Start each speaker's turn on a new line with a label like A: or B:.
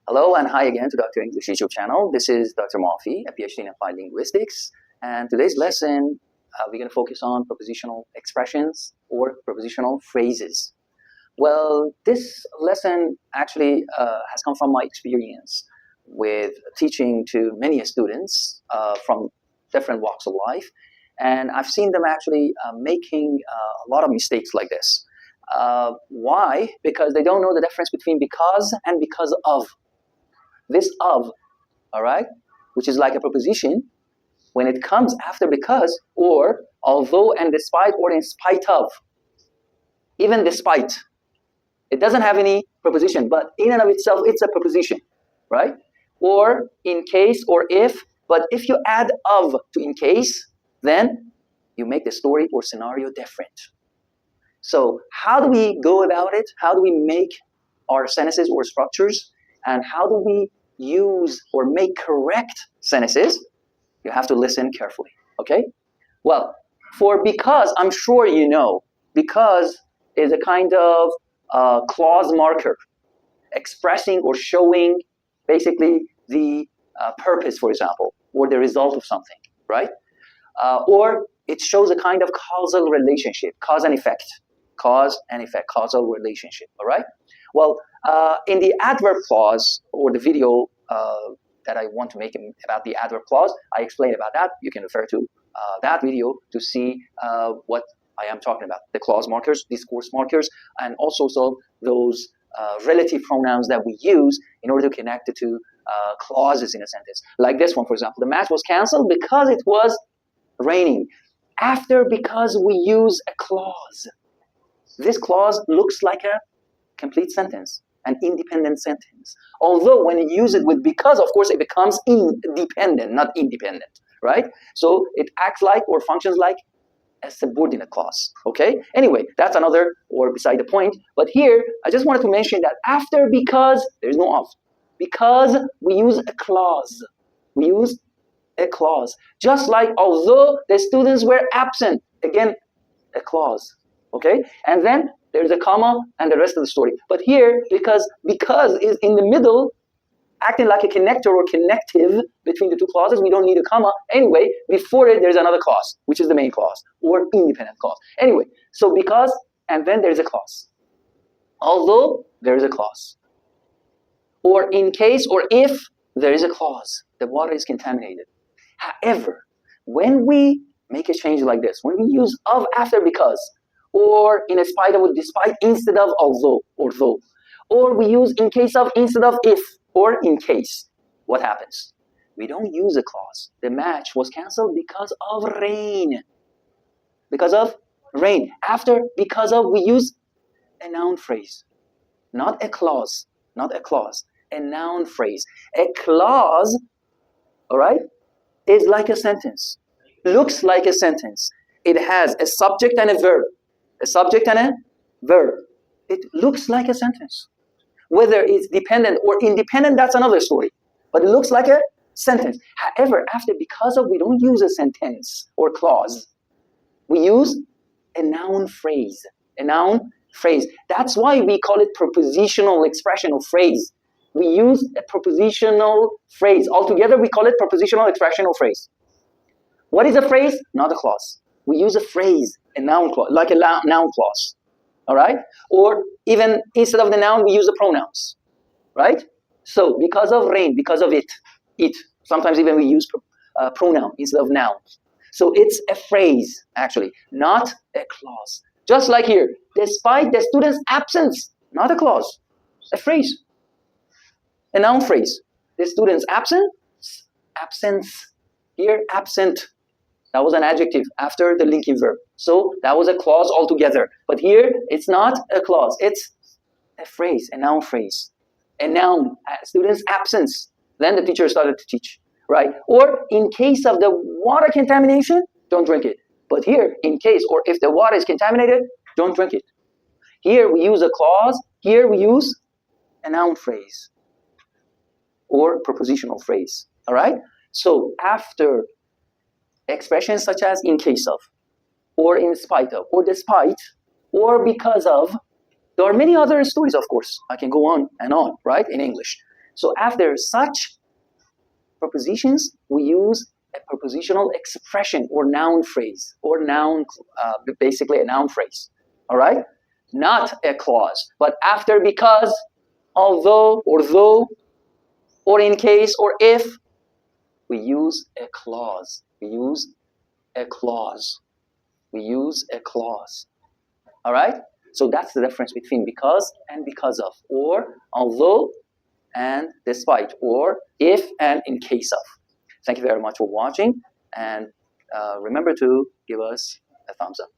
A: Hello and hi again to Dr. English YouTube channel. This is Dr. Mafi, a PhD in Applied Linguistics. And today's lesson, we're going to focus on prepositional expressions or prepositional phrases. Well, this lesson actually has come from my experience with teaching to many students from different walks of life. And I've seen them actually making a lot of mistakes like this. Why? Because they don't know the difference between because and because of. This of, all right, which is like a preposition, when it comes after because, or although and despite, or in spite of, even despite, it doesn't have any preposition, but in and of itself, it's a preposition, right? Or in case, or if, but if you add of to in case, then you make the story or scenario different. So how do we go about it? How do we make our sentences or structures? And how do we use or make correct sentences? You have to listen carefully, okay? Well, for because, I'm sure you know, because is a kind of clause marker expressing or showing basically the purpose, for example, or the result of something, right? Or it shows a kind of causal relationship, cause and effect, causal relationship, all right? Well, in the adverb clause, or the video that I want to make about the adverb clause, I explain about that. You can refer to that video to see what I am talking about. The clause markers, discourse markers, and also those relative pronouns that we use in order to connect the two clauses in a sentence. Like this one, for example. The match was canceled because it was raining. After because we use a clause. This clause looks like a complete sentence, an independent sentence. Although when you use it with because, of course, it becomes independent, not independent, right? So it acts like or functions like a subordinate clause, okay? Anyway, that's another or beside the point. But here, I just wanted to mention that after because, there's no of. Because we use a clause. We use a clause. Just like although the students were absent, again, a clause, okay? And then there's a comma and the rest of the story. But here, because is in the middle, acting like a connector or connective between the two clauses, we don't need a comma. Anyway, before it, there's another clause, which is the main clause or independent clause. Anyway, so because, and then there's a clause. Although, there is a clause. Or in case or if, there is a clause. The water is contaminated. However, when we make a change like this, when we use of after because, or in a spite of or despite instead of although or though, or we use in case of instead of if, or in case, what happens? We don't use a clause. The match was canceled because of rain. Because of rain. After because of, we use a noun phrase, not a clause, a noun phrase. A clause, all right, is like a sentence, looks like a sentence. It has a subject and a verb. A subject and a verb. It looks like a sentence. Whether it's dependent or independent, that's another story. But it looks like a sentence. However, after because of, we don't use a sentence or clause. We use a noun phrase. A noun phrase. That's why we call it prepositional expression or phrase. We use a prepositional phrase. Altogether, we call it prepositional expression or phrase. What is a phrase? Not a clause. We use a phrase, a noun clause, like a noun clause, all right? Or even instead of the noun, we use the pronouns, right? So because of rain, because of it. Sometimes even we use pronoun instead of noun. So it's a phrase, actually, not a clause. Just like here, despite the student's absence, not a clause, a phrase, a noun phrase. The student's absence, here, absent. That was an adjective after the linking verb. So that was a clause altogether. But here, it's not a clause. It's a phrase, a noun phrase. A noun, student's absence. Then the teacher started to teach, right? Or in case of the water contamination, don't drink it. But here, in case or if the water is contaminated, don't drink it. Here we use a clause. Here we use a noun phrase or prepositional phrase, all right? So after expressions such as in case of, or in spite of, or despite, or because of, there are many other stories, of course. I can go on and on, right, in English. So after such prepositions, we use a prepositional expression or noun phrase, or basically a noun phrase. All right? Not a clause, but after because, although, or though, or in case, or if, we use a clause. We use a clause. We use a clause. All right? So that's the difference between because and because of, or although and despite, or if and in case of. Thank you very much for watching, and remember to give us a thumbs up.